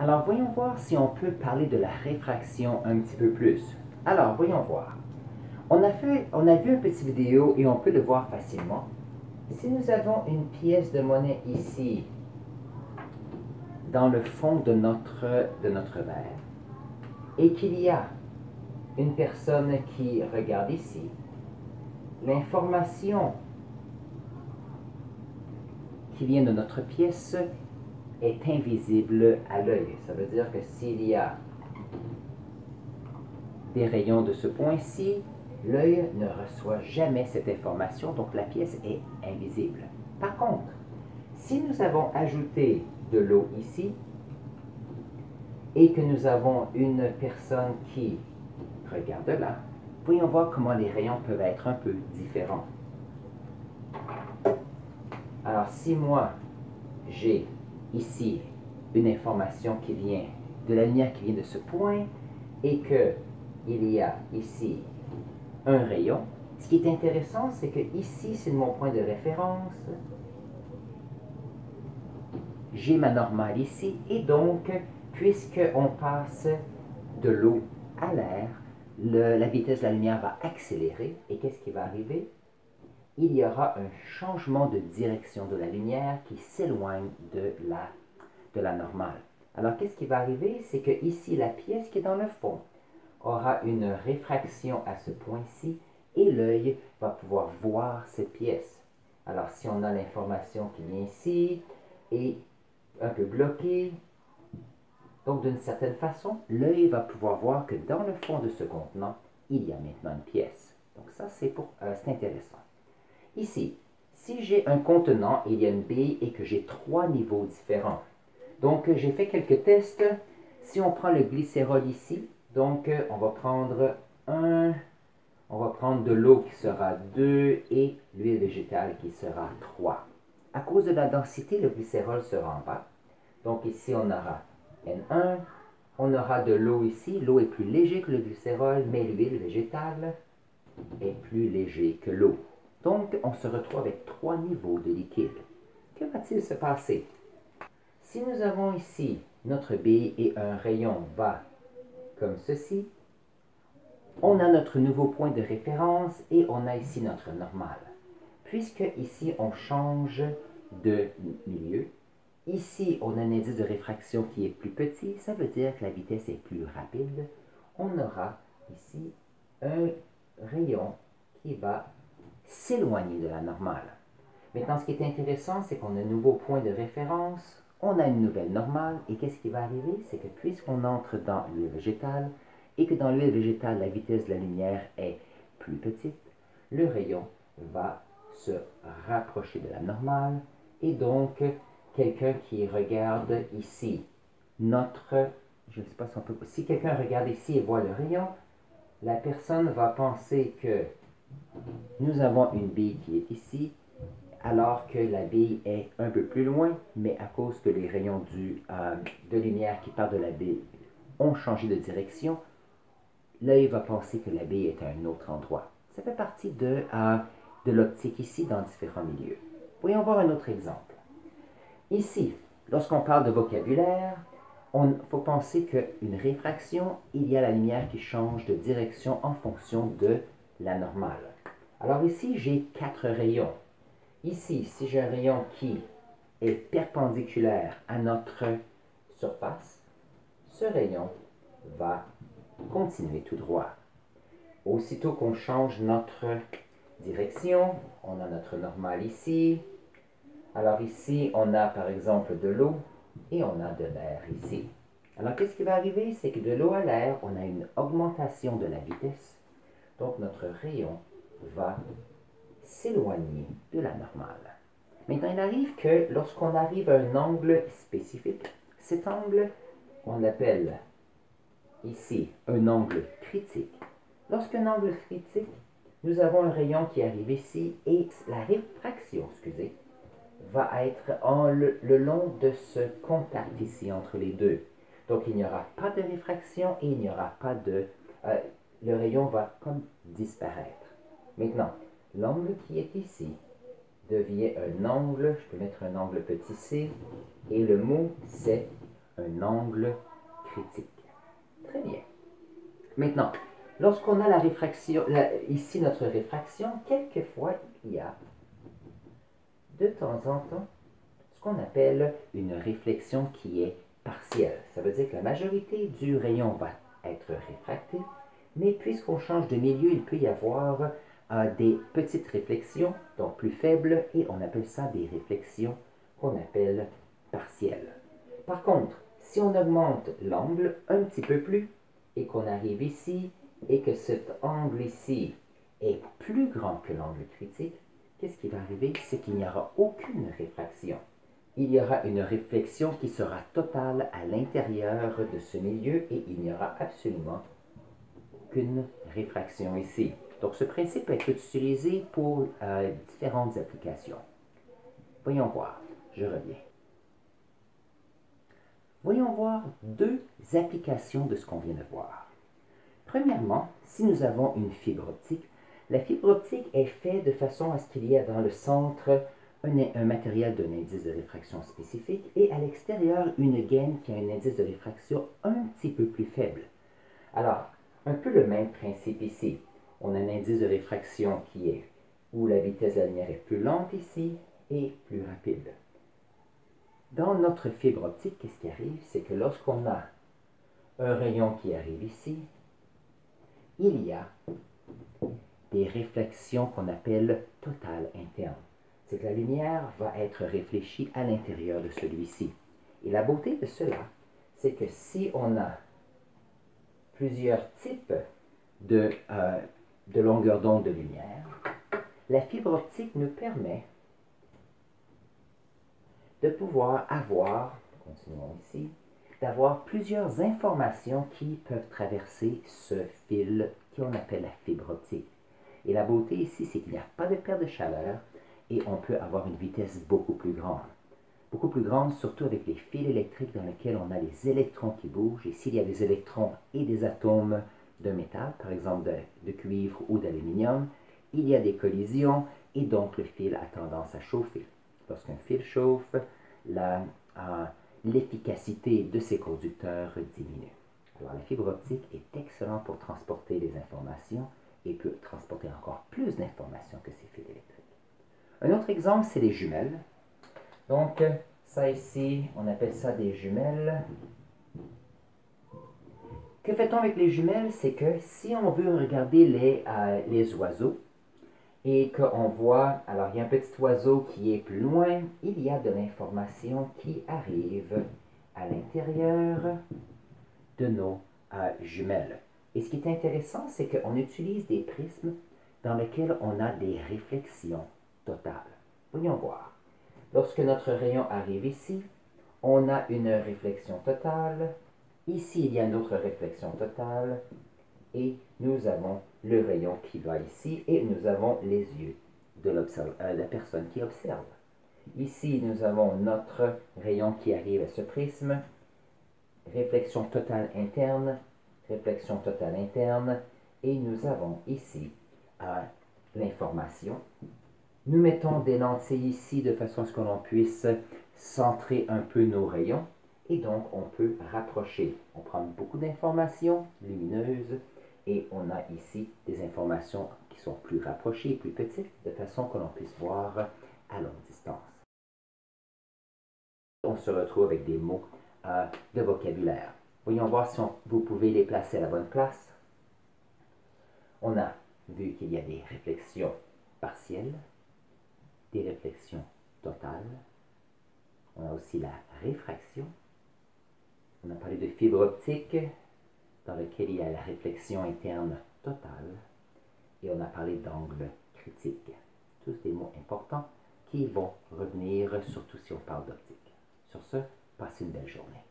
Alors, voyons voir si on peut parler de la réfraction un petit peu plus. Alors, voyons voir. On a vu une petite vidéo et on peut le voir facilement. Si nous avons une pièce de monnaie ici, dans le fond de notre verre, et qu'il y a une personne qui regarde ici, l'information qui vient de notre pièce est invisible à l'œil. Ça veut dire que s'il y a des rayons de ce point-ci, l'œil ne reçoit jamais cette information, donc la pièce est invisible. Par contre, si nous avons ajouté de l'eau ici, et que nous avons une personne qui regarde là, voyons voir comment les rayons peuvent être un peu différents. Alors, si moi, j'ai ici une information qui vient de la lumière qui vient de ce point, et que il y a ici un rayon, ce qui est intéressant, c'est que ici, c'est mon point de référence. J'ai ma normale ici, et donc, puisqu'on passe de l'eau à l'air, la vitesse de la lumière va accélérer, et qu'est-ce qui va arriver? Il y aura un changement de direction de la lumière qui s'éloigne de la normale. Alors, qu'est-ce qui va arriver? C'est que ici, la pièce qui est dans le fond aura une réfraction à ce point-ci, et l'œil va pouvoir voir cette pièce. Alors, si on a l'information qui vient ici, et un peu bloquée, donc d'une certaine façon, l'œil va pouvoir voir que dans le fond de ce contenant, il y a maintenant une pièce. Donc ça, c'est intéressant. Ici, si j'ai un contenant, il y a une bille et que j'ai 3 niveaux différents. Donc, j'ai fait quelques tests. Si on prend le glycérol ici, donc on va prendre de l'eau qui sera 2 et l'huile végétale qui sera 3. À cause de la densité, le glycérol sera en bas. Donc ici, on aura N1. On aura de l'eau ici. L'eau est plus léger que le glycérol, mais l'huile végétale est plus léger que l'eau. Donc, on se retrouve avec 3 niveaux de liquide. Que va-t-il se passer? Si nous avons ici notre bille et un rayon bas comme ceci, on a notre nouveau point de référence et on a ici notre normale. Puisque ici, on change de milieu, ici, on a un indice de réfraction qui est plus petit, ça veut dire que la vitesse est plus rapide. On aura ici un rayon qui va s'éloigner de la normale. Maintenant, ce qui est intéressant, c'est qu'on a un nouveau point de référence, on a une nouvelle normale, et qu'est-ce qui va arriver? C'est que puisqu'on entre dans l'huile végétale, et que dans l'huile végétale, la vitesse de la lumière est plus petite, le rayon va se rapprocher de la normale, et donc, quelqu'un qui regarde ici, je ne sais pas si on peut, si quelqu'un regarde ici et voit le rayon, la personne va penser que nous avons une bille qui est ici, alors que la bille est un peu plus loin, mais à cause que les rayons de lumière qui partent de la bille ont changé de direction, l'œil va penser que la bille est à un autre endroit. Ça fait partie de l'optique ici dans différents milieux. Voyons voir un autre exemple. Ici, lorsqu'on parle de vocabulaire, il faut penser qu'une réfraction, il y a la lumière qui change de direction en fonction de la normale. Alors ici, j'ai 4 rayons. Ici, si j'ai un rayon qui est perpendiculaire à notre surface, ce rayon va continuer tout droit. Aussitôt qu'on change notre direction, on a notre normale ici. Alors ici, on a par exemple de l'eau et on a de l'air ici. Alors qu'est-ce qui va arriver? C'est que de l'eau à l'air, on a une augmentation de la vitesse. Donc notre rayon va s'éloigner de la normale. Maintenant, il arrive que lorsqu'on arrive à un angle spécifique, cet angle, on l'appelle ici un angle critique. Lorsqu'un angle critique, nous avons un rayon qui arrive ici et la réfraction, va être le long de ce contact ici entre les deux. Donc, il n'y aura pas de réfraction et il n'y aura pas de... le rayon va comme disparaître. Maintenant, l'angle qui est ici devient un angle, je peux mettre un angle petit c, et le mot c'est un angle critique. Très bien. Maintenant, lorsqu'on a la réfraction, ici notre réfraction, quelquefois il y a de temps en temps ce qu'on appelle une réflexion qui est partielle. Ça veut dire que la majorité du rayon va être réfracté, mais puisqu'on change de milieu, il peut y avoir des petites réflexions, donc plus faibles, et on appelle ça des réflexions qu'on appelle partielles. Par contre, si on augmente l'angle un petit peu plus, et qu'on arrive ici, et que cet angle ici est plus grand que l'angle critique, qu'est-ce qui va arriver? C'est qu'il n'y aura aucune réfraction. Il y aura une réflexion qui sera totale à l'intérieur de ce milieu et il n'y aura absolument aucune réfraction ici. Donc ce principe peut être utilisé pour différentes applications. Voyons voir, je reviens. Voyons voir deux applications de ce qu'on vient de voir. Premièrement, si nous avons une fibre optique, la fibre optique est faite de façon à ce qu'il y ait dans le centre un matériel d'un indice de réfraction spécifique et à l'extérieur une gaine qui a un indice de réfraction un petit peu plus faible. Alors, un peu le même principe ici. On a un indice de réfraction qui est où la vitesse de la lumière est plus lente ici et plus rapide. Dans notre fibre optique, qu'est-ce qui arrive? C'est que lorsqu'on a un rayon qui arrive ici, il y a des réflexions qu'on appelle totales internes. C'est que la lumière va être réfléchie à l'intérieur de celui-ci. Et la beauté de cela, c'est que si on a plusieurs types de longueur d'onde de lumière, la fibre optique nous permet de pouvoir avoir, continuons ici, d'avoir plusieurs informations qui peuvent traverser ce fil qu'on appelle la fibre optique. Et la beauté ici, c'est qu'il n'y a pas de perte de chaleur et on peut avoir une vitesse beaucoup plus grande. Beaucoup plus grande, surtout avec les fils électriques dans lesquels on a les électrons qui bougent. Et s'il y a des électrons et des atomes de métal, par exemple de cuivre ou d'aluminium, il y a des collisions et donc le fil a tendance à chauffer. Lorsqu'un fil chauffe, l'efficacité de ses conducteurs diminue. Alors la fibre optique est excellente pour transporter les informations et peut transporter encore plus d'informations que ces fils électriques. Un autre exemple, c'est les jumelles. Donc, ça ici, on appelle ça des jumelles. Que fait-on avec les jumelles? C'est que si on veut regarder les oiseaux et qu'on voit, alors il y a un petit oiseau qui est plus loin, il y a de l'information qui arrive à l'intérieur de nos jumelles. Et ce qui est intéressant, c'est qu'on utilise des prismes dans lesquels on a des réflexions totales. Voyons voir. Lorsque notre rayon arrive ici, on a une réflexion totale. Ici, il y a une autre réflexion totale. Et nous avons le rayon qui va ici et nous avons les yeux de la personne qui observe. Ici, nous avons notre rayon qui arrive à ce prisme. Réflexion totale interne, réflexion totale interne. Et nous avons ici l'information. Nous mettons des lentilles ici de façon à ce que l'on puisse centrer un peu nos rayons et donc on peut rapprocher. On prend beaucoup d'informations lumineuses et on a ici des informations qui sont plus rapprochées et plus petites de façon que l'on puisse voir à longue distance. On se retrouve avec des mots de vocabulaire. Voyons voir si vous pouvez les placer à la bonne place. On a vu qu'il y a des réflexions partielles, des réflexions totales. On a aussi la réfraction. On a parlé de fibre optique, dans lequel il y a la réflexion interne totale. Et on a parlé d'angle critique. Tous des mots importants qui vont revenir, surtout si on parle d'optique. Sur ce, passez une belle journée.